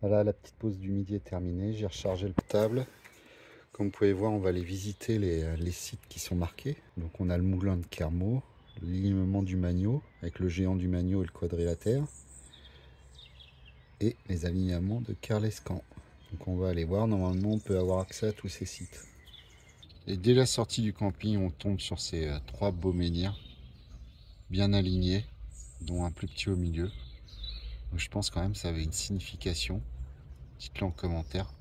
Voilà, la petite pause du midi est terminée, j'ai rechargé le portable. Comme vous pouvez voir, on va aller visiter les sites qui sont marqués. Donc on a le moulin de Kermaux, l'alignement du Magno, avec le géant du Magno et le quadrilatère, et les alignements de Carlescan. Donc on va aller voir, normalement on peut avoir accès à tous ces sites. Et dès la sortie du camping, on tombe sur ces trois beaux menhirs, bien alignés, dont un plus petit au milieu. Donc je pense quand même que ça avait une signification. Dites-le en commentaire.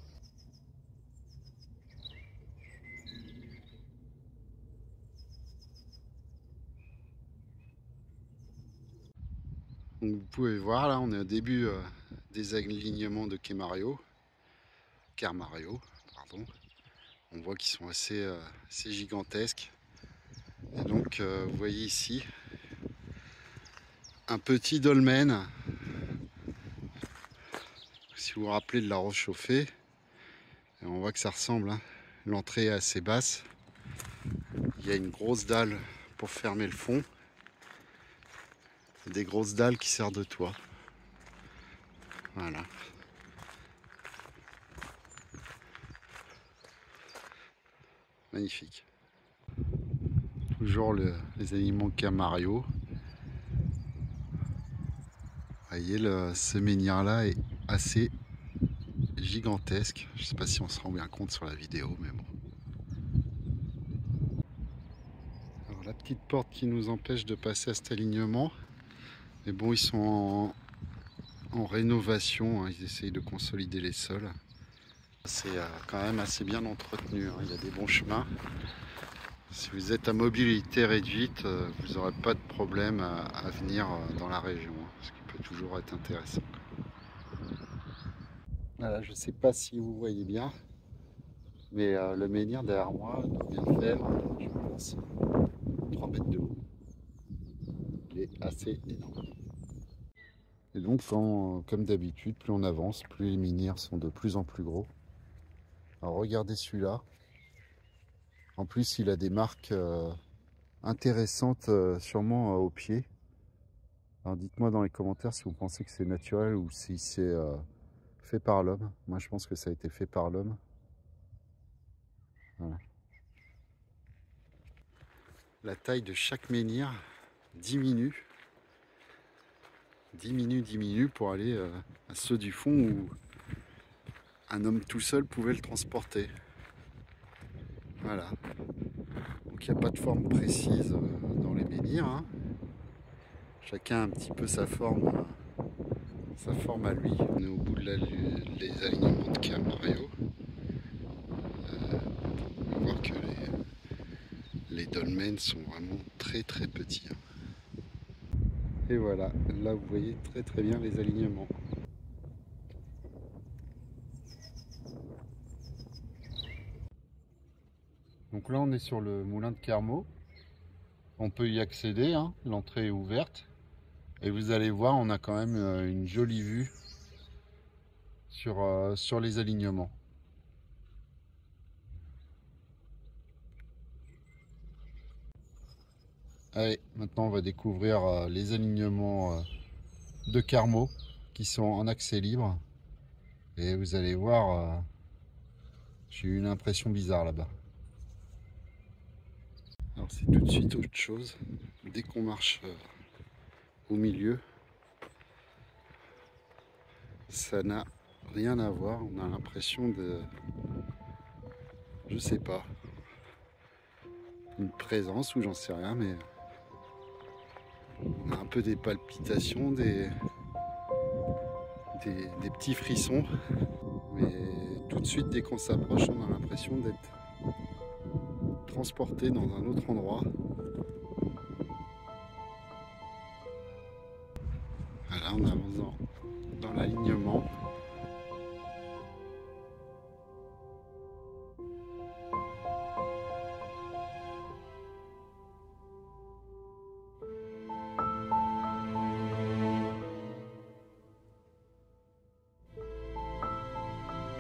Donc vous pouvez voir, là on est au début des alignements de Kermario, pardon. On voit qu'ils sont assez gigantesques. Et donc vous voyez ici un petit dolmen. Si vous vous rappelez de la roche chauffée, on voit que ça ressemble, hein. L'entrée est assez basse. Il y a une grosse dalle pour fermer le fond. Des grosses dalles qui servent de toit. Voilà. Magnifique. Toujours les aliments Camario. Vous voyez, ce menhir-là est assez gigantesque. Je ne sais pas si on se rend bien compte sur la vidéo, mais bon. Alors, la petite porte qui nous empêche de passer à cet alignement. Mais bon, ils sont en rénovation, hein. Ils essayent de consolider les sols. C'est quand même assez bien entretenu, hein. Il y a des bons chemins. Si vous êtes à mobilité réduite, vous n'aurez pas de problème à venir dans la région, hein, ce qui peut toujours être intéressant. Voilà, je ne sais pas si vous voyez bien, mais le menhir derrière moi doit bien faire, je pense, 3 mètres de haut. Il est assez énorme. Et donc, comme d'habitude, plus on avance, plus les menhirs sont de plus en plus gros. Alors regardez celui-là. En plus, il a des marques intéressantes, sûrement au pied. Alors dites-moi dans les commentaires si vous pensez que c'est naturel ou si c'est fait par l'homme. Moi, je pense que ça a été fait par l'homme. Voilà. La taille de chaque menhir diminue. Diminue pour aller à ceux du fond où un homme tout seul pouvait le transporter. Voilà. Donc il n'y a pas de forme précise dans les menhirs, hein. Chacun a un petit peu sa forme à lui. On est au bout de les alignements de Camario. On peut voir que les dolmens sont vraiment très petits, hein. Et voilà, là vous voyez très bien les alignements. Donc là on est sur le moulin de Kermaux. On peut y accéder, hein. L'entrée est ouverte. Et vous allez voir, on a quand même une jolie vue sur les alignements. Allez, maintenant on va découvrir les alignements de Kermaux qui sont en accès libre. Et vous allez voir, j'ai eu une impression bizarre là-bas. Alors c'est tout de suite autre chose. Dès qu'on marche au milieu, ça n'a rien à voir. On a l'impression de, je sais pas, une présence ou j'en sais rien, mais on a un peu des palpitations, des petits frissons. Mais tout de suite, dès qu'on s'approche, on a l'impression d'être transporté dans un autre endroit. Voilà, on avance dans l'alignement.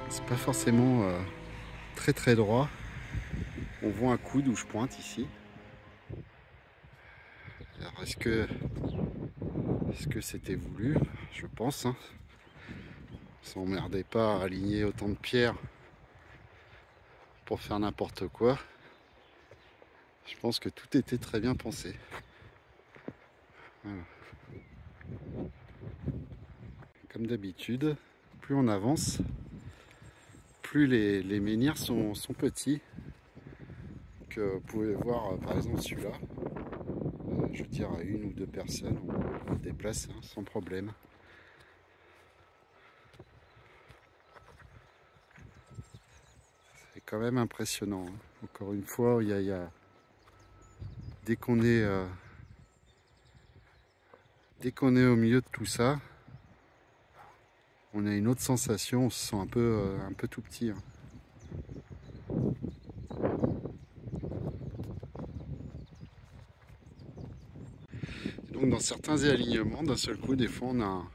C'est pas forcément très droit. On voit un coude où je pointe ici. Alors est-ce que c'était voulu? Je pense, hein. s'emmerdait pas à aligner autant de pierres pour faire n'importe quoi. Je pense que tout était très bien pensé. Voilà. Comme d'habitude, plus on avance, plus les menhirs sont petits. Que vous pouvez voir par exemple celui-là. Je veux dire, à 1 ou 2 personnes, on le déplace hein, sans problème. C'est quand même impressionnant. Hein. Encore une fois, dès qu'on est au milieu de tout ça, on a une autre sensation, on se sent un peu tout petit. Hein. Donc dans certains alignements, d'un seul coup, des fois on a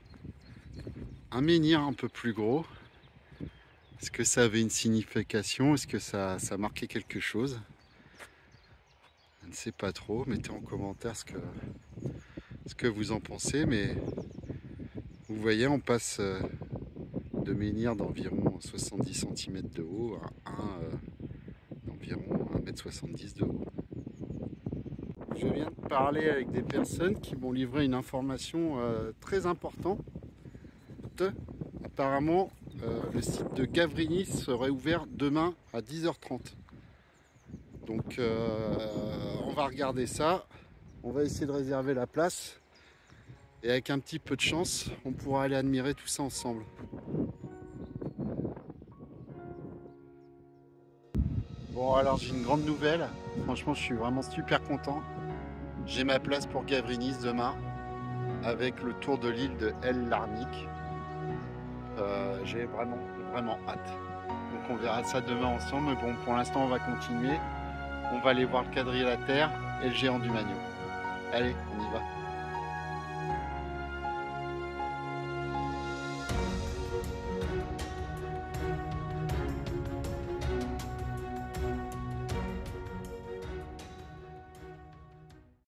un menhir un peu plus gros. Est-ce que ça avait une signification? Est-ce que ça marquait quelque chose? Je ne sais pas trop. Mettez en commentaire ce que vous en pensez. Mais vous voyez, on passe de menhir d'environ 70 cm de haut à un d'environ 1,70 m de haut. Je viens de parler avec des personnes qui m'ont livré une information très importante. Apparemment, le site de Gavrinis serait ouvert demain à 10h30. Donc on va regarder ça. On va essayer de réserver la place. Et avec un petit peu de chance, on pourra aller admirer tout ça ensemble. Bon alors j'ai une grande nouvelle. Franchement je suis vraiment super content. J'ai ma place pour Gavrinis demain. Avec le tour de l'île de El Larnik. J'ai vraiment hâte. Donc on verra ça demain ensemble. Mais bon, pour l'instant on va continuer. On va aller voir le quadrilatère et le géant du Magno. Allez, on y va.